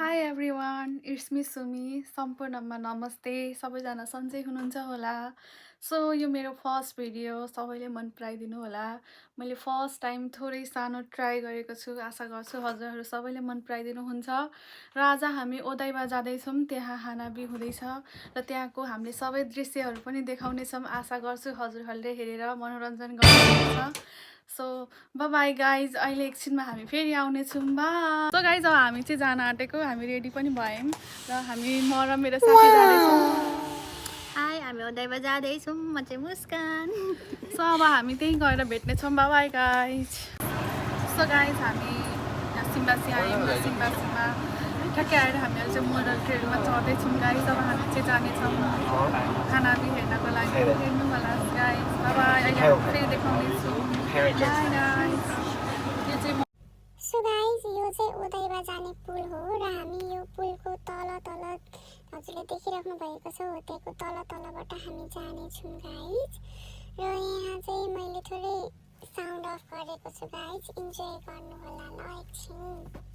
High everyone, it's me Sumi. सम्पूर्णमा नमस्ते। सबैजना सन्चै हुनुहुन्छ होला। सो यो मेरो फर्स्ट भिडियो, सबैले मन पराइदिनु होला। मैले फर्स्ट टाइम थोरै सानो ट्राई गरेको छु। आशा गर्छु हजुरहरू सबैले मन पराइदिनुहुन्छ। र आज हामी ओदाइबा जाँदैछौँ, त्यहाँ हानाबी हुँदैछ र त्यहाँको हामीले सबै दृश्यहरू पनि देखाउनेछौँ। आशा गर्छु हजुरहरूले हेरेर मनोरञ्जन गर्नुहुन्छ। सो बाई गाइज, अहिले एकछिनमा हामी फेरि आउनेछौँ। बाई। सो गाइज, अब हामी चाहिँ जान आँटेको, हामी रेडी पनि भयौँ र म र मेरो साथी जाँदैछौँ। हाई, हामी ओदाइबा जाँदैछौँ। म चाहिँ मुस्कान। सो अब हामी त्यहीँ गएर भेट्नेछौँ। Bye guys. सो गाइज, हामी यहाँ सिम्बासी आयौँ र सिम्बासीमा ठ्याक्कै आएर हामी अहिले चाहिँ मोडल ट्रेनमा चढ्दैछौँ। गाइज, अब हामी चाहिँ जानेछौँ खानाबी हेर्नको लागि। हेर्नु होला गाइज। बाई, अहिले हामी फेरि देखाउनेछु। By guys. यो चाहिँ सो गाइज, यो चाहिँ ओदाइबा जाने पुल हो र हामी यो पुलको तल हजुरले देखिराख्नु भएको छ होटेलको तलबाट हामी जानेछौँ गाइज। र यहाँ चाहिँ मैले थोरै साउन्ड अफ गरेको छु गाइज, इन्जोय गर्नु होला ल एकछिन।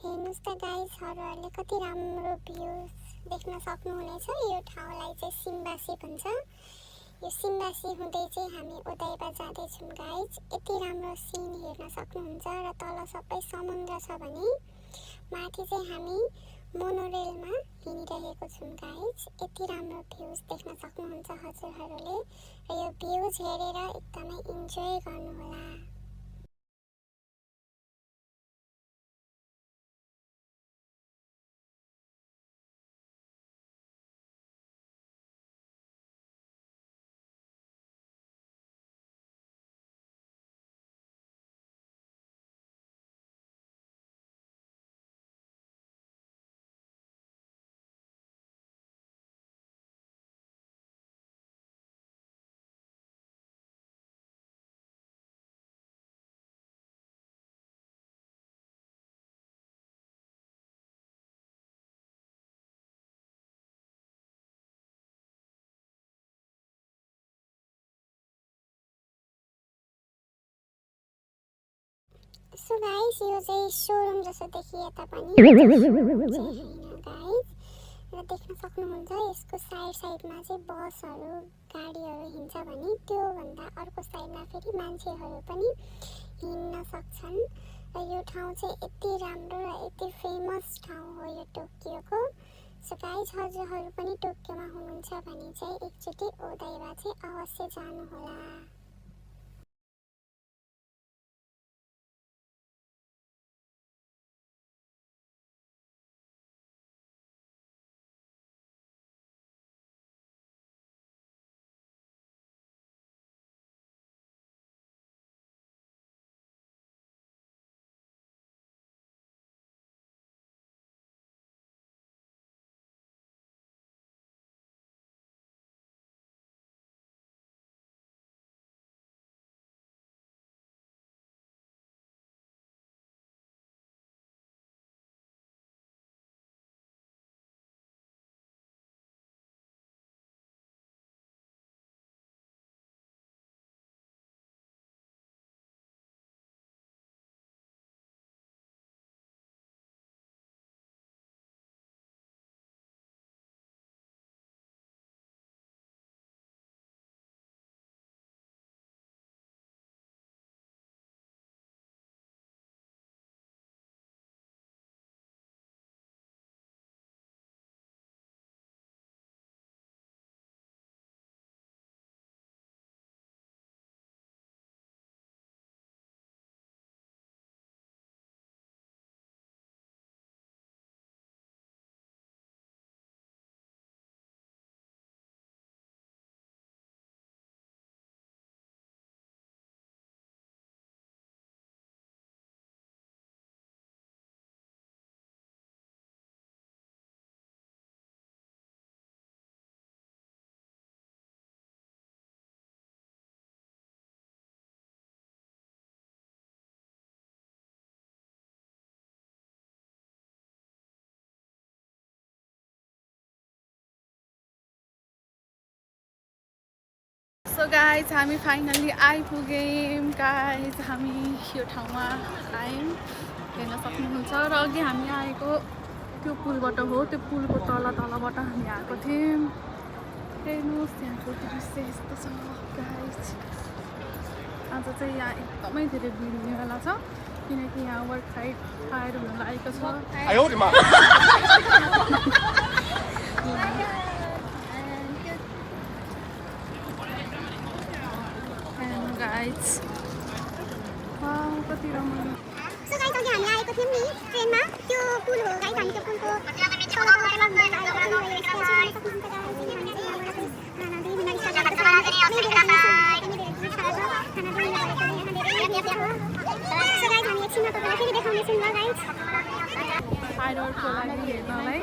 हेर्नुहोस् त गाइज, हजुरहरूले कति राम्रो भ्यूज देख्न सक्नुहुनेछ। यो ठाउँलाई चाहिँ सिम्बासी भन्छ। यो सिम्बासी हुँदै चाहिँ हामी ओदाइबा जाँदैछौँ गाइज। यति राम्रो सिन हेर्न सक्नुहुन्छ र तल सबै समुद्र छ भने माथि चाहिँ हामी मोनोरेलमा हिँडिरहेको छौँ गाइज। यति राम्रो भ्यूज देख्न सक्नुहुन्छ हजुरहरूले र यो भ्यूज हेरेर एकदमै इन्जोय गर्नुहोला। सो गाइस, यो चाहिँ सोरुम जस्तो देखिए तापनि गाइस र देख्न सक्नुहुन्छ यसको साइडमा चाहिँ बसहरू गाडीहरू हिँड्छ भने त्योभन्दा अर्को साइडमा फेरि मान्छेहरू पनि हिँड्न सक्छन्। र यो ठाउँ चाहिँ यति राम्रो र यति फेमस ठाउँ हो यो टोकियोको। सो गाइस, हजुरहरू पनि टोकियोमा हुनुहुन्छ भने चाहिँ एकचोटि ओदाइबा चाहिँ अवश्य जानुहोला। सो गाइज हामी फाइनली आइपुग्यौँ गाइज हामी यो ठाउँमा आयौँ हेर्न सक्नुहुन्छ र अघि हामी आएको त्यो पुलबाट हो त्यो पुलको तलबाट हामी आएको थियौँ हेर्नुहोस् त्यहाँको दृश्य यस्तो छ गाइज आज चाहिँ यहाँ एकदमै धेरै भिड हुनेवाला छ किनकि यहाँ वर्क साइड फायर हुन लागेको छ गाइज कति रमाइलो सो गाइस अघि हामी आएको थियौँ नि ट्रेनमा त्यो पुल हो गाइस हामी त्यो पुलको तल फायरवर्कको लागि हेर्नलाई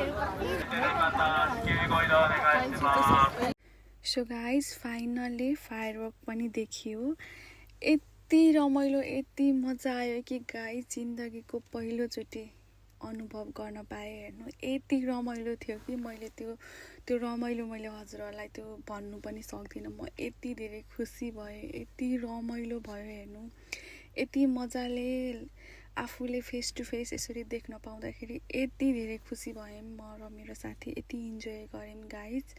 सो गाइज फाइनली फायरवर्क पनि देखियो यति रमाइलो यति मजा आयो कि गाइज जिन्दगीको पहिलोचोटि अनुभव गर्न पाएँ हेर्नु यति रमाइलो थियो कि मैले त्यो रमाइलो मैले हजुरहरूलाई त्यो भन्नु पनि सक्दिनँ म यति धेरै खुसी भएँ यति रमाइलो भयो हेर्नु यति मजाले आफूले फेस टु फेस यसरी देख्न पाउँदाखेरि यति धेरै खुसी भएँ म र मेरो साथी यति इन्जोय गऱ्यौँ गाइज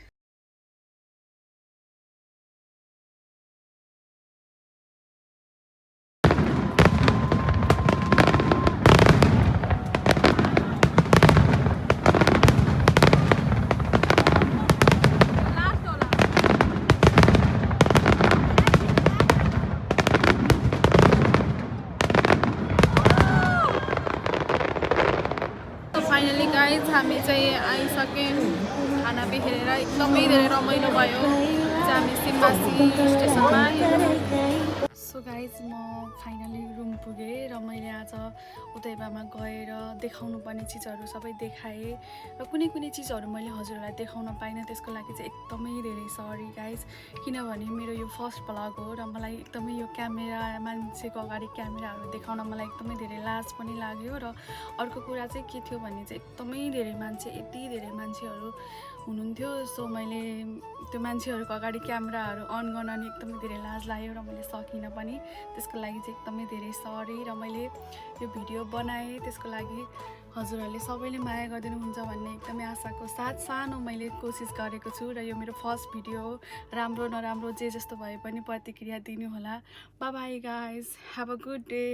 फाइनली गाइज हामी चाहिँ आइसक्यौँ खाना बिखेरेर एकदमै धेरै रमाइलो भयो चाहिँ हामी सिम्बासी स्टेसनमा सो गाइज म फाइनली रुम पुगेँ र मैले आज उदयबामा गएर देखाउनु पर्ने चिजहरू सबै देखाएँ र कुनै चिजहरू मैले हजुरहरूलाई देखाउन पाइनँ त्यसको लागि चाहिँ एकदमै धेरै सरी गाइज किनभने मेरो यो फर्स्ट भ्लग हो र मलाई एकदमै यो क्यामेरा मान्छेको अगाडि क्यामेराहरू देखाउन मलाई एकदमै धेरै लाज पनि लाग्यो र अर्को कुरा चाहिँ के थियो भने चाहिँ एकदमै धेरै मान्छे यति धेरै मान्छेहरू हुनुहुन्थ्यो सो मैले त्यो मान्छेहरूको अगाडि क्यामेराहरू अन गर्न नि एकदमै धेरै लाज लाग्यो र मैले सकिनँ पनि त्यसको लागि चाहिँ एकदमै धेरै सरी र मैले यो भिडियो बनाएँ त्यसको लागि हजुरहरूले सबैले माया गरिदिनुहुन्छ भन्ने एकदमै आशाको साथ सानो मैले कोसिस गरेको छु र यो मेरो फर्स्ट भिडियो हो राम्रो नराम्रो जे जस्तो भए पनि प्रतिक्रिया दिनु होला bye bye guys have a good day